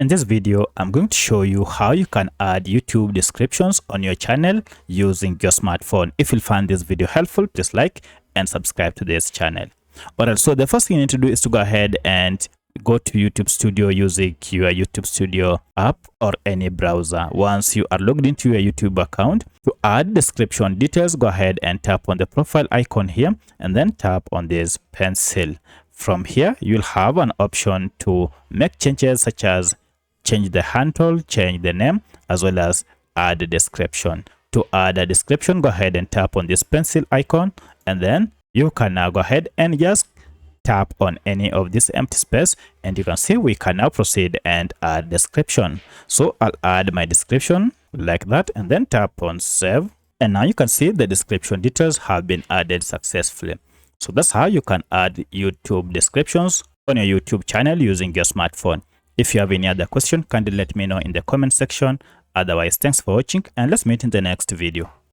In this video, I'm going to show you how you can add YouTube descriptions on your channel using your smartphone. If you find this video helpful, please like and subscribe to this channel. Alright, so the first thing you need to do is to go ahead and go to YouTube Studio using your YouTube Studio app or any browser. Once you are logged into your YouTube account, to add description details, go ahead and tap on the profile icon here and then tap on this pencil. From here, you'll have an option to make changes such as change the handle, change the name, as well as add a description. To add a description, go ahead and tap on this pencil icon, and then you can now go ahead and just tap on any of this empty space, and you can see we can now proceed and add description. So I'll add my description like that and then tap on save, and now you can see the description details have been added successfully. So that's how you can add YouTube descriptions on your YouTube channel using your smartphone. If you have any other question, kindly let me know in the comment section. Otherwise, thanks for watching and let's meet in the next video.